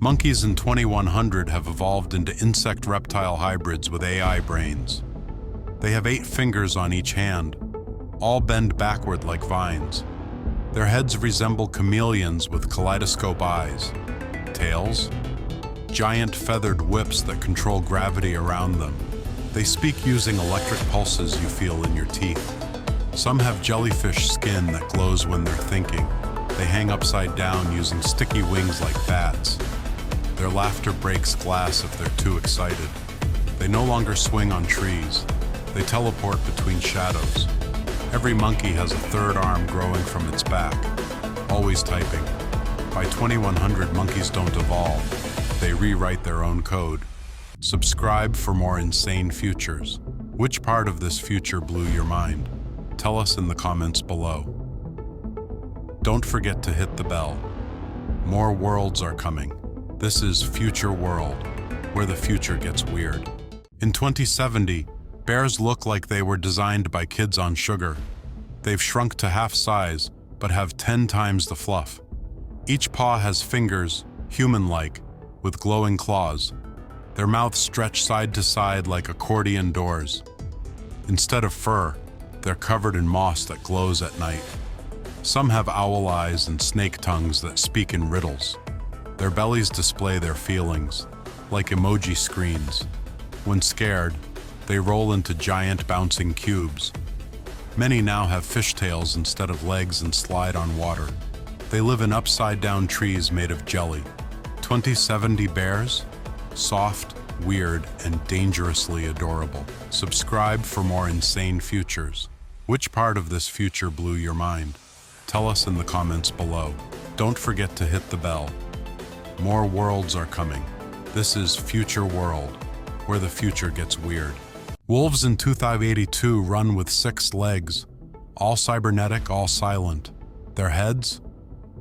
Monkeys in 2100 have evolved into insect-reptile hybrids with AI brains. They have 8 fingers on each hand, all bend backward like vines. Their heads resemble chameleons with kaleidoscope eyes. Tails? Giant feathered whips that control gravity around them. They speak using electric pulses you feel in your teeth. Some have jellyfish skin that glows when they're thinking. They hang upside down using sticky wings like bats. Their laughter breaks glass if they're too excited. They no longer swing on trees. They teleport between shadows. Every monkey has a third arm growing from its back, always typing. By 2100, monkeys don't evolve. They rewrite their own code. Subscribe for more insane futures. Which part of this future blew your mind? Tell us in the comments below. Don't forget to hit the bell. More worlds are coming. This is Future World, where the future gets weird. In 2070, bears look like they were designed by kids on sugar. They've shrunk to half size, but have 10 times the fluff. Each paw has fingers, human-like, with glowing claws. Their mouths stretch side to side like accordion doors. Instead of fur, they're covered in moss that glows at night. Some have owl eyes and snake tongues that speak in riddles. Their bellies display their feelings, like emoji screens. When scared, they roll into giant bouncing cubes. Many now have fishtails instead of legs and slide on water. They live in upside-down trees made of jelly. 2070 bears? Soft, weird, and dangerously adorable. Subscribe for more insane futures. Which part of this future blew your mind? Tell us in the comments below. Don't forget to hit the bell. More worlds are coming. This is Future World, where the future gets weird. Wolves in 2082 run with 6 legs, all cybernetic, all silent. Their heads?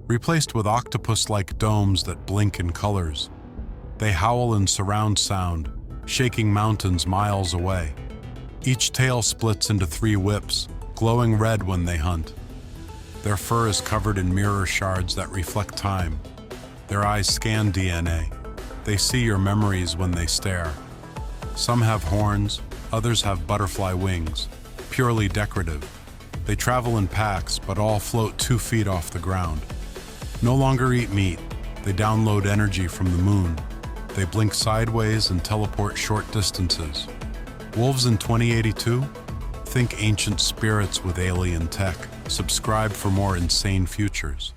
Replaced with octopus-like domes that blink in colors. They howl in surround sound, shaking mountains miles away. Each tail splits into 3 whips, glowing red when they hunt. Their fur is covered in mirror shards that reflect time. Their eyes scan DNA. They see your memories when they stare. Some have horns, others have butterfly wings, purely decorative. They travel in packs, but all float 2 feet off the ground. No longer eat meat. They download energy from the moon. They blink sideways and teleport short distances. Wolves in 2082? Think ancient spirits with alien tech. Subscribe for more insane futures.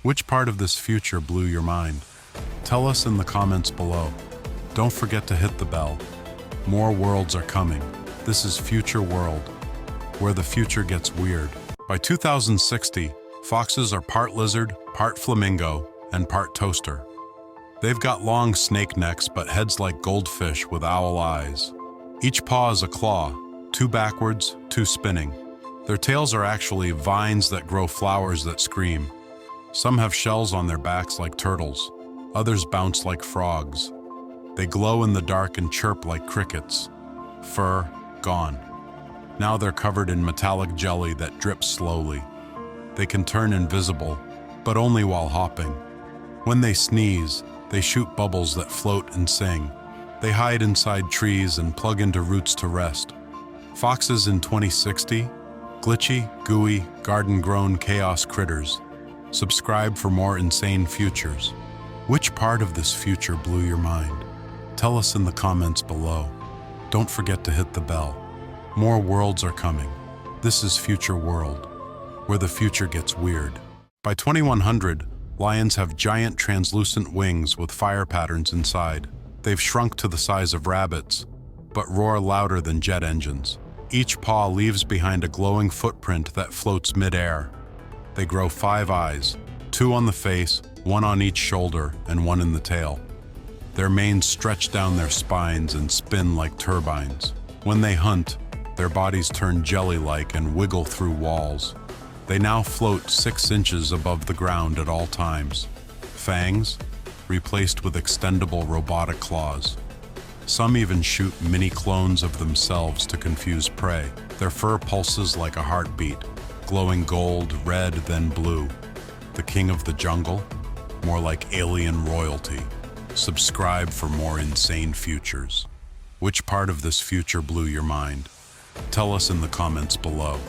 Which part of this future blew your mind? Tell us in the comments below. Don't forget to hit the bell. More worlds are coming. This is Future World, where the future gets weird. By 2060, foxes are part lizard, part flamingo, and part toaster. They've got long snake necks but heads like goldfish with owl eyes. Each paw is a claw, 2 backwards, 2 spinning. Their tails are actually vines that grow flowers that scream. Some have shells on their backs like turtles. Others bounce like frogs. They glow in the dark and chirp like crickets. Fur, gone. Now they're covered in metallic jelly that drips slowly. They can turn invisible, but only while hopping. When they sneeze, they shoot bubbles that float and sing. They hide inside trees and plug into roots to rest. Foxes in 2060? Glitchy, gooey, garden-grown chaos critters. Subscribe for more insane futures. Which part of this future blew your mind? Tell us in the comments below. Don't forget to hit the bell. More worlds are coming. This is Future World, where the future gets weird. By 2100, lions have giant translucent wings with fire patterns inside. They've shrunk to the size of rabbits, but roar louder than jet engines. Each paw leaves behind a glowing footprint that floats mid-air. They grow 5 eyes, 2 on the face, 1 on each shoulder, and 1 in the tail. Their manes stretch down their spines and spin like turbines. When they hunt, their bodies turn jelly-like and wiggle through walls. They now float 6 inches above the ground at all times. Fangs, replaced with extendable robotic claws. Some even shoot mini clones of themselves to confuse prey. Their fur pulses like a heartbeat, glowing gold, red, then blue. The king of the jungle? More like alien royalty. Subscribe for more insane futures. Which part of this future blew your mind? Tell us in the comments below.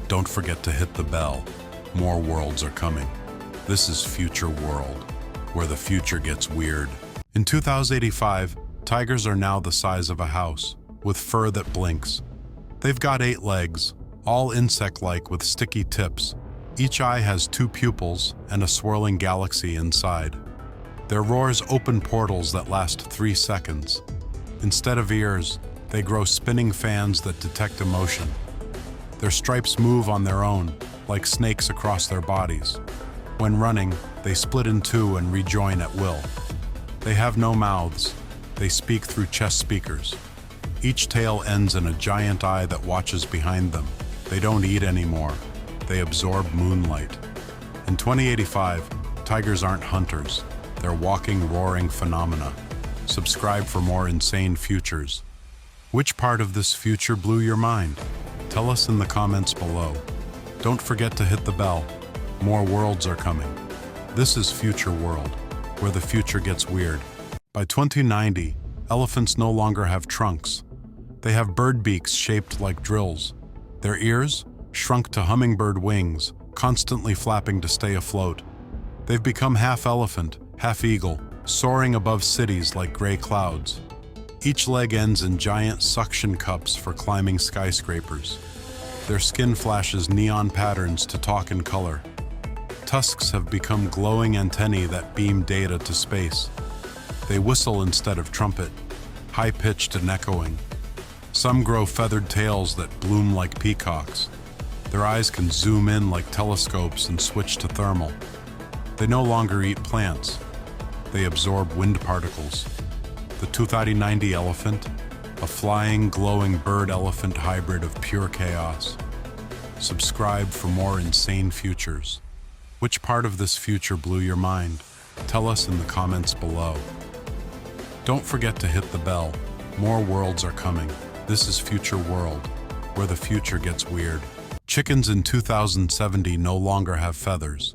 Don't forget to hit the bell. More worlds are coming. This is Future World, where the future gets weird. In 2085, tigers are now the size of a house, with fur that blinks. They've got 8 legs, all insect-like with sticky tips. Each eye has 2 pupils and a swirling galaxy inside. Their roars open portals that last 3 seconds. Instead of ears, they grow spinning fans that detect emotion. Their stripes move on their own, like snakes across their bodies. When running, they split in 2 and rejoin at will. They have no mouths. They speak through chest speakers. Each tail ends in a giant eye that watches behind them. They don't eat anymore. They absorb moonlight. In 2085, tigers aren't hunters. They're walking, roaring phenomena. Subscribe for more insane futures. Which part of this future blew your mind? Tell us in the comments below. Don't forget to hit the bell. More worlds are coming. This is Future World, where the future gets weird. By 2090, elephants no longer have trunks. They have bird beaks shaped like drills. Their ears, shrunk to hummingbird wings, constantly flapping to stay afloat. They've become half elephant, half eagle, soaring above cities like gray clouds. Each leg ends in giant suction cups for climbing skyscrapers. Their skin flashes neon patterns to talk in color. Tusks have become glowing antennae that beam data to space. They whistle instead of trumpet, high-pitched and echoing. Some grow feathered tails that bloom like peacocks. Their eyes can zoom in like telescopes and switch to thermal. They no longer eat plants. They absorb wind particles. The 2090 elephant, a flying, glowing bird-elephant hybrid of pure chaos. Subscribe for more insane futures. Which part of this future blew your mind? Tell us in the comments below. Don't forget to hit the bell. More worlds are coming. This is Future World, where the future gets weird. Chickens in 2070 no longer have feathers.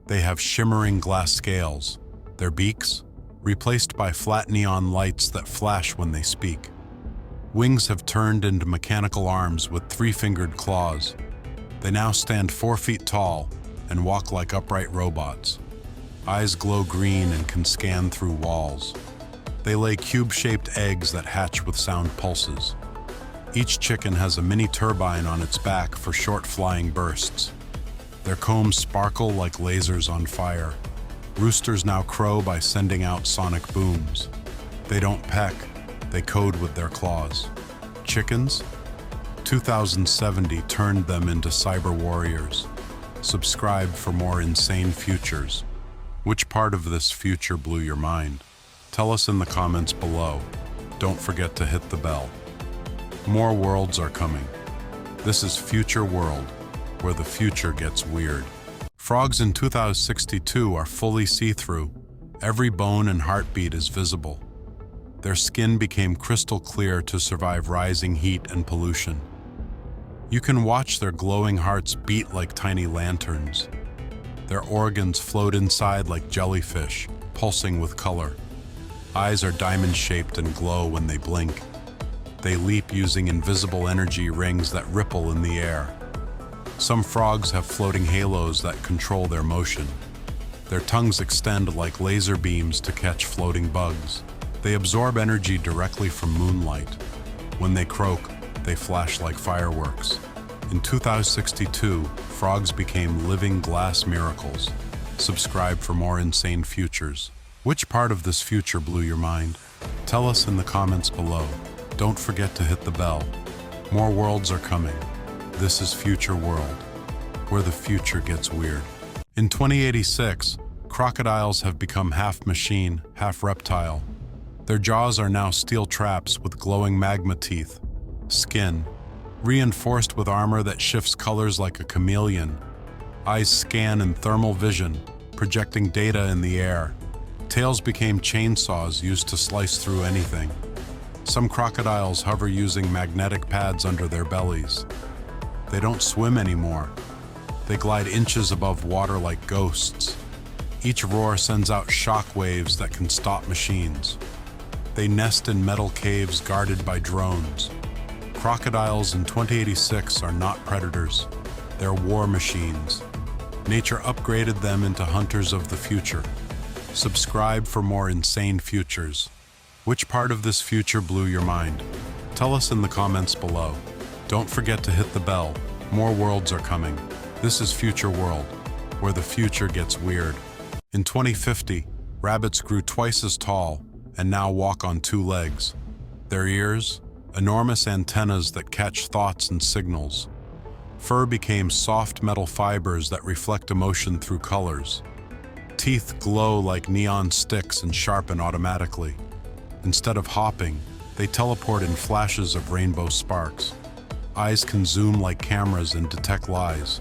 They have shimmering glass scales. Their beaks, replaced by flat neon lights that flash when they speak. Wings have turned into mechanical arms with 3-fingered claws. They now stand 4 feet tall and walk like upright robots. Eyes glow green and can scan through walls. They lay cube-shaped eggs that hatch with sound pulses. Each chicken has a mini turbine on its back for short flying bursts. Their combs sparkle like lasers on fire. Roosters now crow by sending out sonic booms. They don't peck, they code with their claws. Chickens? 2070 turned them into cyber warriors. Subscribe for more insane futures. Which part of this future blew your mind? Tell us in the comments below. Don't forget to hit the bell. More worlds are coming. This is Future World, where the future gets weird. Frogs in 2062 are fully see-through. Every bone and heartbeat is visible. Their skin became crystal clear to survive rising heat and pollution. You can watch their glowing hearts beat like tiny lanterns. Their organs float inside like jellyfish, pulsing with color. Eyes are diamond-shaped and glow when they blink. They leap using invisible energy rings that ripple in the air. Some frogs have floating halos that control their motion. Their tongues extend like laser beams to catch floating bugs. They absorb energy directly from moonlight. When they croak, they flash like fireworks. In 2062, frogs became living glass miracles. Subscribe for more insane futures. Which part of this future blew your mind? Tell us in the comments below. Don't forget to hit the bell. More worlds are coming. This is Future World, where the future gets weird. In 2086, crocodiles have become half machine, half reptile. Their jaws are now steel traps with glowing magma teeth. Skin, reinforced with armor that shifts colors like a chameleon. Eyes scan in thermal vision, projecting data in the air. Tails became chainsaws used to slice through anything. Some crocodiles hover using magnetic pads under their bellies. They don't swim anymore. They glide inches above water like ghosts. Each roar sends out shock waves that can stop machines. They nest in metal caves guarded by drones. Crocodiles in 2086 are not predators. They're war machines. Nature upgraded them into hunters of the future. Subscribe for more insane futures. Which part of this future blew your mind? Tell us in the comments below. Don't forget to hit the bell. More worlds are coming. This is Future World, where the future gets weird. In 2050, rabbits grew twice as tall and now walk on two legs. Their ears, enormous antennas that catch thoughts and signals. Fur became soft metal fibers that reflect emotion through colors. Teeth glow like neon sticks and sharpen automatically. Instead of hopping, they teleport in flashes of rainbow sparks. Eyes can zoom like cameras and detect lies.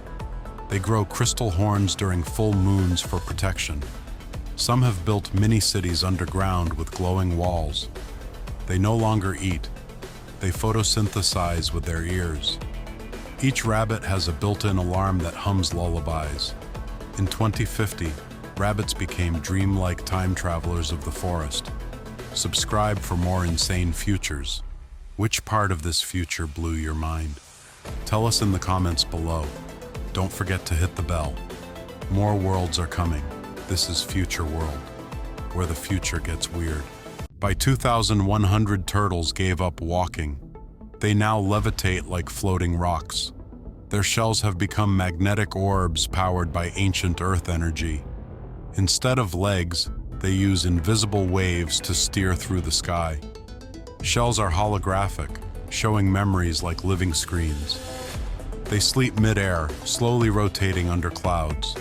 They grow crystal horns during full moons for protection. Some have built mini-cities underground with glowing walls. They no longer eat. They photosynthesize with their ears. Each rabbit has a built-in alarm that hums lullabies. In 2050, rabbits became dreamlike time travelers of the forest. Subscribe for more insane futures. Which part of this future blew your mind? Tell us in the comments below. Don't forget to hit the bell. More worlds are coming. This is Future World, where the future gets weird. By 2100, turtles gave up walking. They now levitate like floating rocks. Their shells have become magnetic orbs powered by ancient Earth energy. Instead of legs, they use invisible waves to steer through the sky. Shells are holographic, showing memories like living screens. They sleep mid-air, slowly rotating under clouds.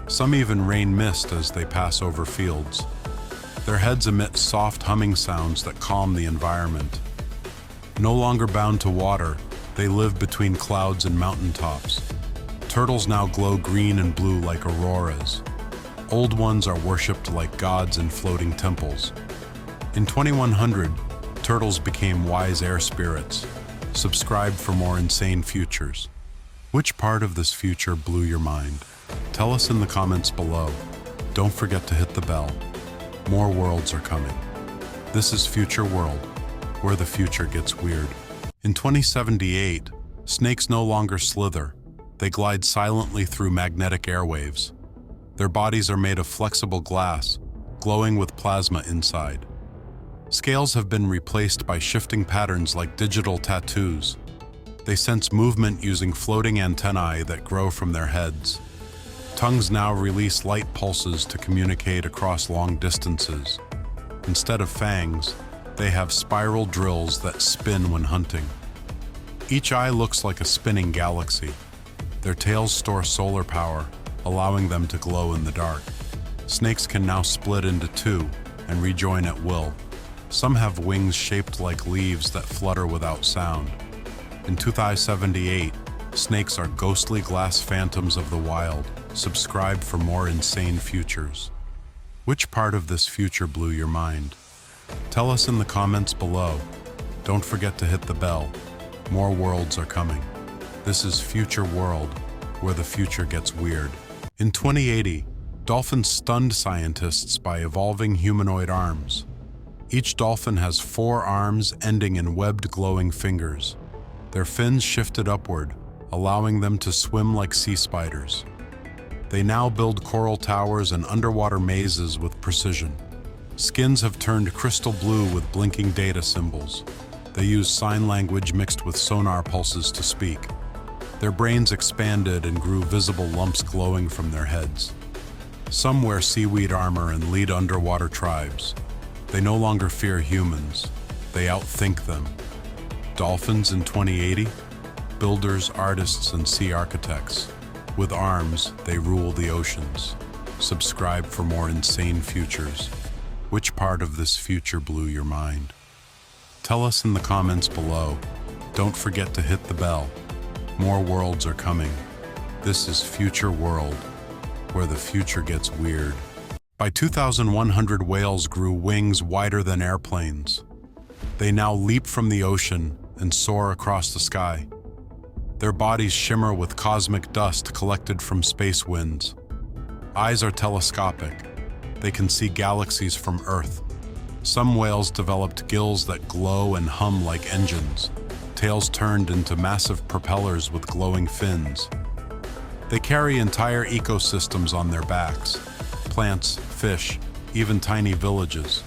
Some even rain mist as they pass over fields. Their heads emit soft humming sounds that calm the environment. No longer bound to water, they live between clouds and mountaintops. Turtles now glow green and blue like auroras. Old ones are worshipped like gods in floating temples. In 2100, turtles became wise air spirits. Subscribe for more insane futures. Which part of this future blew your mind? Tell us in the comments below. Don't forget to hit the bell. More worlds are coming. This is Future World, where the future gets weird. In 2078, snakes no longer slither. They glide silently through magnetic airwaves. Their bodies are made of flexible glass, glowing with plasma inside. Scales have been replaced by shifting patterns like digital tattoos. They sense movement using floating antennae that grow from their heads. Tongues now release light pulses to communicate across long distances. Instead of fangs, they have spiral drills that spin when hunting. Each eye looks like a spinning galaxy. Their tails store solar power, allowing them to glow in the dark. Snakes can now split into two and rejoin at will. Some have wings shaped like leaves that flutter without sound. In 2078, snakes are ghostly glass phantoms of the wild. Subscribe for more insane futures. Which part of this future blew your mind? Tell us in the comments below. Don't forget to hit the bell. More worlds are coming. This is Future World, where the future gets weird. In 2080, dolphins stunned scientists by evolving humanoid arms. Each dolphin has 4 arms ending in webbed glowing fingers. Their fins shifted upward, allowing them to swim like sea spiders. They now build coral towers and underwater mazes with precision. Skins have turned crystal blue with blinking data symbols. They use sign language mixed with sonar pulses to speak. Their brains expanded and grew visible lumps glowing from their heads. Some wear seaweed armor and lead underwater tribes. They no longer fear humans. They outthink them. Dolphins in 2080? Builders, artists, and sea architects. With arms, they rule the oceans. Subscribe for more insane futures. Which part of this future blew your mind? Tell us in the comments below. Don't forget to hit the bell. More worlds are coming. This is Future World, where the future gets weird. By 2100, whales grew wings wider than airplanes. They now leap from the ocean and soar across the sky. Their bodies shimmer with cosmic dust collected from space winds. Eyes are telescopic. They can see galaxies from Earth. Some whales developed gills that glow and hum like engines, tails turned into massive propellers with glowing fins. They carry entire ecosystems on their backs, plants, fish, even tiny villages.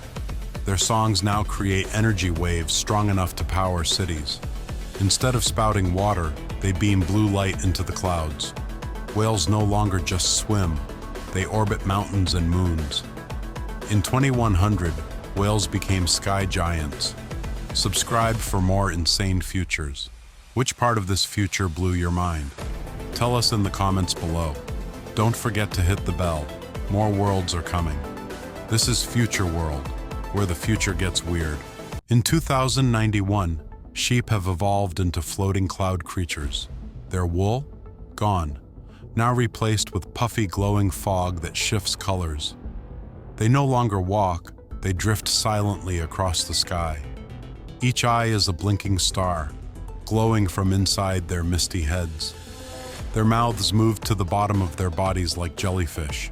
Their songs now create energy waves strong enough to power cities. Instead of spouting water, they beam blue light into the clouds. Whales no longer just swim, they orbit mountains and moons. In 2100, whales became sky giants. Subscribe for more insane futures. Which part of this future blew your mind? Tell us in the comments below. Don't forget to hit the bell. More worlds are coming. This is Future World, where the future gets weird. In 2091, sheep have evolved into floating cloud creatures. Their wool? Gone. Now replaced with puffy glowing fog that shifts colors. They no longer walk, they drift silently across the sky. Each eye is a blinking star, glowing from inside their misty heads. Their mouths move to the bottom of their bodies like jellyfish.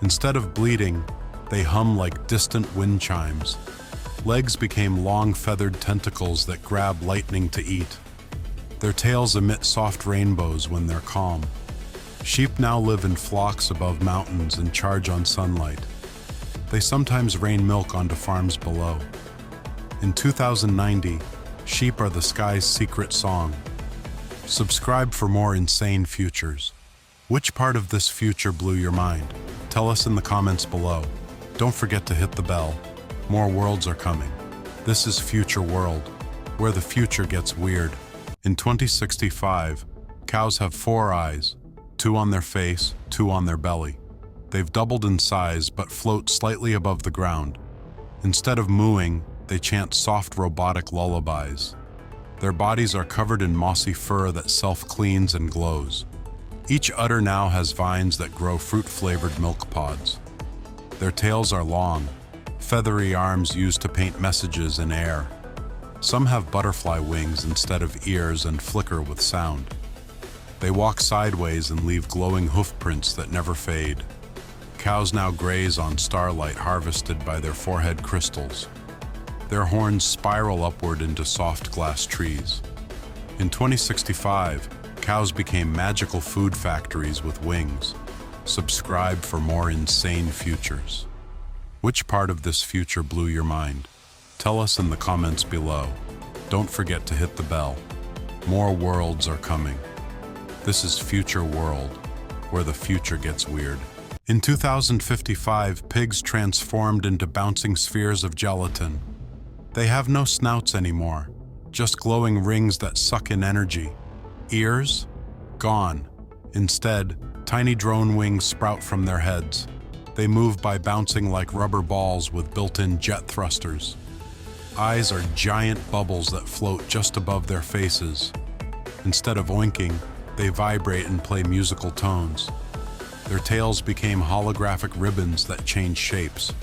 Instead of bleeding, they hum like distant wind chimes. Legs became long feathered tentacles that grab lightning to eat. Their tails emit soft rainbows when they're calm. Sheep now live in flocks above mountains and charge on sunlight. They sometimes rain milk onto farms below. In 2090, sheep are the sky's secret song. Subscribe for more insane futures. Which part of this future blew your mind? Tell us in the comments below. Don't forget to hit the bell. More worlds are coming. This is Future World, where the future gets weird. In 2065, cows have 4 eyes, 2 on their face, 2 on their belly. They've doubled in size but float slightly above the ground. Instead of mooing, they chant soft robotic lullabies. Their bodies are covered in mossy fur that self-cleans and glows. Each udder now has vines that grow fruit-flavored milk pods. Their tails are long, feathery arms used to paint messages in air. Some have butterfly wings instead of ears and flicker with sound. They walk sideways and leave glowing hoof prints that never fade. Cows now graze on starlight harvested by their forehead crystals. Their horns spiral upward into soft glass trees. In 2065, cows became magical food factories with wings. Subscribe for more insane futures. Which part of this future blew your mind? Tell us in the comments below. Don't forget to hit the bell. More worlds are coming. This is Future World, where the future gets weird. In 2055, pigs transformed into bouncing spheres of gelatin. They have no snouts anymore, just glowing rings that suck in energy. Ears? Gone. Instead, tiny drone wings sprout from their heads. They move by bouncing like rubber balls with built-in jet thrusters. Eyes are giant bubbles that float just above their faces. Instead of oinking, they vibrate and play musical tones. Their tails became holographic ribbons that change shapes.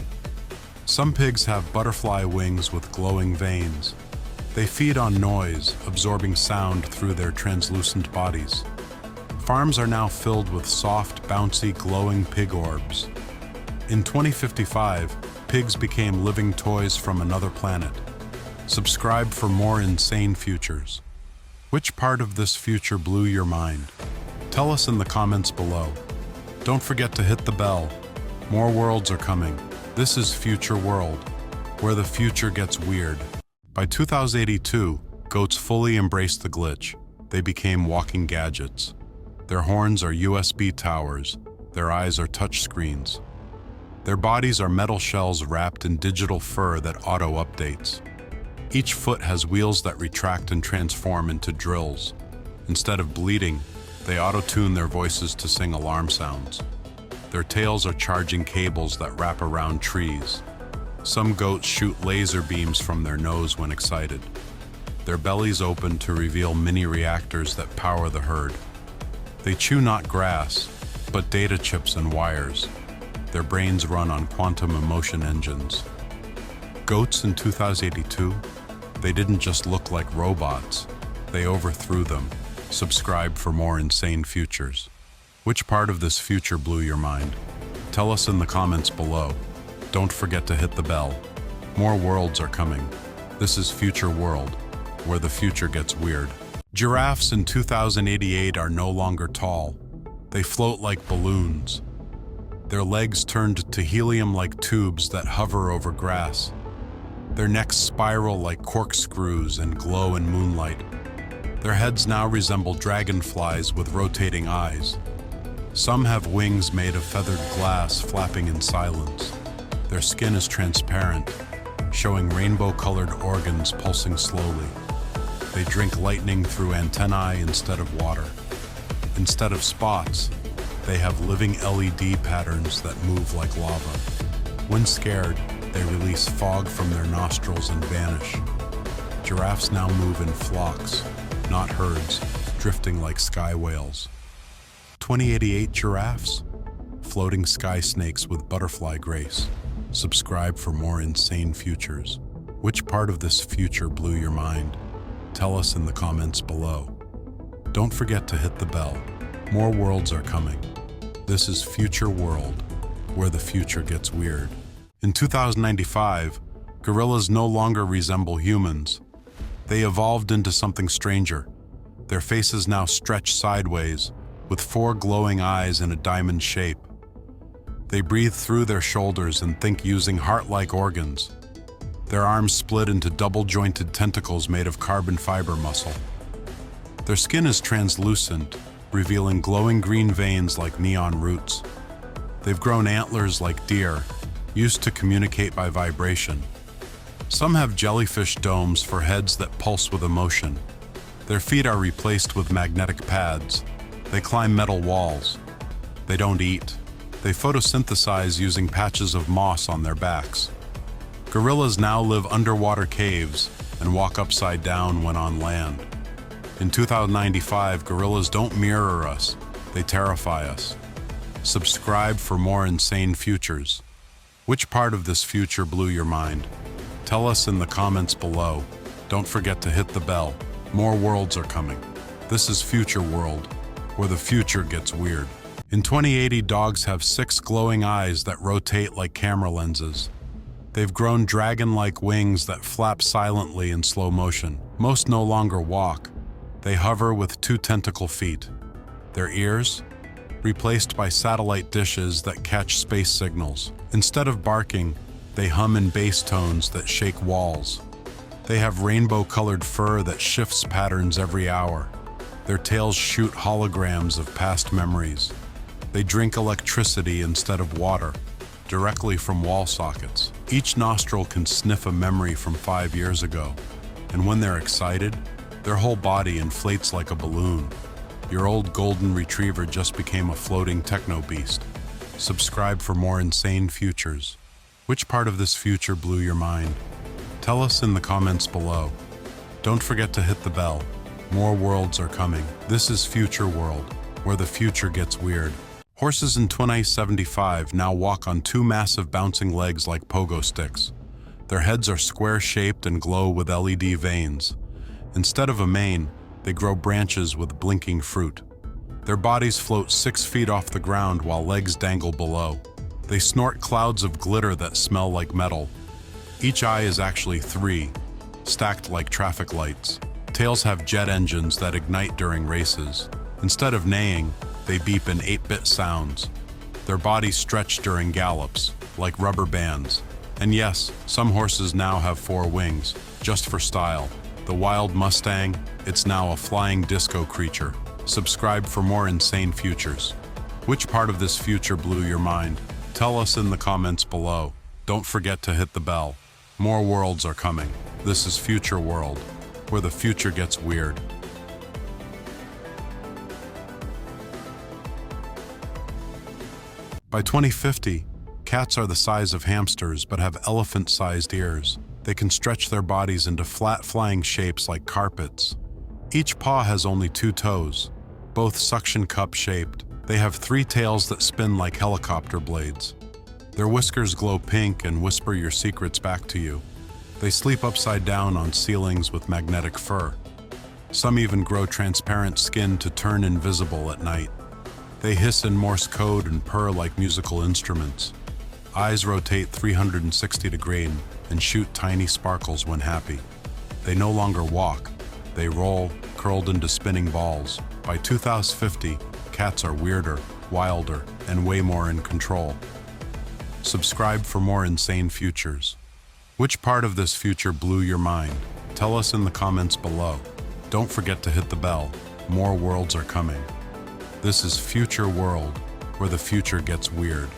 Some pigs have butterfly wings with glowing veins. They feed on noise, absorbing sound through their translucent bodies. Farms are now filled with soft, bouncy, glowing pig orbs. In 2055, pigs became living toys from another planet. Subscribe for more insane futures. Which part of this future blew your mind? Tell us in the comments below. Don't forget to hit the bell. More worlds are coming. This is Future World, where the future gets weird. By 2082, goats fully embraced the glitch. They became walking gadgets. Their horns are USB towers. Their eyes are touchscreens. Their bodies are metal shells wrapped in digital fur that auto-updates. Each foot has wheels that retract and transform into drills. Instead of bleeding, they auto-tune their voices to sing alarm sounds. Their tails are charging cables that wrap around trees. Some goats shoot laser beams from their nose when excited. Their bellies open to reveal mini reactors that power the herd. They chew not grass, but data chips and wires. Their brains run on quantum emotion engines. Goats in 2082? They didn't just look like robots, they overthrew them. Subscribe for more insane futures. Which part of this future blew your mind? Tell us in the comments below. Don't forget to hit the bell. More worlds are coming. This is Future World, where the future gets weird. Giraffes in 2088 are no longer tall. They float like balloons. Their legs turned to helium-like tubes that hover over grass. Their necks spiral like corkscrews and glow in moonlight. Their heads now resemble dragonflies with rotating eyes. Some have wings made of feathered glass flapping in silence. Their skin is transparent, showing rainbow-colored organs pulsing slowly. They drink lightning through antennae instead of water. Instead of spots, they have living LED patterns that move like lava. When scared, they release fog from their nostrils and vanish. Giraffes now move in flocks, not herds, drifting like sky whales. 2088 giraffes? Floating sky snakes with butterfly grace. Subscribe for more insane futures. Which part of this future blew your mind? Tell us in the comments below. Don't forget to hit the bell. More worlds are coming. This is Future World, where the future gets weird. In 2095, gorillas no longer resemble humans. They evolved into something stranger. Their faces now stretch sideways, with 4 glowing eyes in a diamond shape. They breathe through their shoulders and think using heart-like organs. Their arms split into double-jointed tentacles made of carbon fiber muscle. Their skin is translucent, revealing glowing green veins like neon roots. They've grown antlers like deer, used to communicate by vibration. Some have jellyfish domes for heads that pulse with emotion. Their feet are replaced with magnetic pads. They climb metal walls. They don't eat. They photosynthesize using patches of moss on their backs. Gorillas now live underwater caves and walk upside down when on land. In 2095, gorillas don't mirror us, they terrify us. Subscribe for more insane futures. Which part of this future blew your mind? Tell us in the comments below. Don't forget to hit the bell. More worlds are coming. This is Future World, where the future gets weird. In 2080, dogs have 6 glowing eyes that rotate like camera lenses. They've grown dragon-like wings that flap silently in slow motion. Most no longer walk. They hover with 2 tentacle feet. Their ears? Replaced by satellite dishes that catch space signals. Instead of barking, they hum in bass tones that shake walls. They have rainbow-colored fur that shifts patterns every hour. Their tails shoot holograms of past memories. They drink electricity instead of water, directly from wall sockets. Each nostril can sniff a memory from 5 years ago. And when they're excited, their whole body inflates like a balloon. Your old golden retriever just became a floating techno beast. Subscribe for more insane futures. Which part of this future blew your mind? Tell us in the comments below. Don't forget to hit the bell. More worlds are coming. This is Future World, where the future gets weird. Horses in 2075 now walk on 2 massive bouncing legs like pogo sticks. Their heads are square-shaped and glow with LED veins. Instead of a mane, they grow branches with blinking fruit. Their bodies float 6 feet off the ground while legs dangle below. They snort clouds of glitter that smell like metal. Each eye is actually 3, stacked like traffic lights. Tails have jet engines that ignite during races. Instead of neighing, they beep in 8-bit sounds. Their bodies stretch during gallops, like rubber bands. And yes, some horses now have 4 wings, just for style. The wild Mustang, it's now a flying disco creature. Subscribe for more insane futures. Which part of this future blew your mind? Tell us in the comments below. Don't forget to hit the bell. More worlds are coming. This is Future World, where the future gets weird. By 2050, cats are the size of hamsters but have elephant-sized ears. They can stretch their bodies into flat flying shapes like carpets. Each paw has only 2 toes, both suction cup-shaped. They have 3 tails that spin like helicopter blades. Their whiskers glow pink and whisper your secrets back to you. They sleep upside down on ceilings with magnetic fur. Some even grow transparent skin to turn invisible at night. They hiss in Morse code and purr like musical instruments. Eyes rotate 360 degrees and shoot tiny sparkles when happy. They no longer walk. They roll, curled into spinning balls. By 2050, cats are weirder, wilder, and way more in control. Subscribe for more insane futures. Which part of this future blew your mind? Tell us in the comments below. Don't forget to hit the bell. More worlds are coming. This is Future World, where the future gets weird.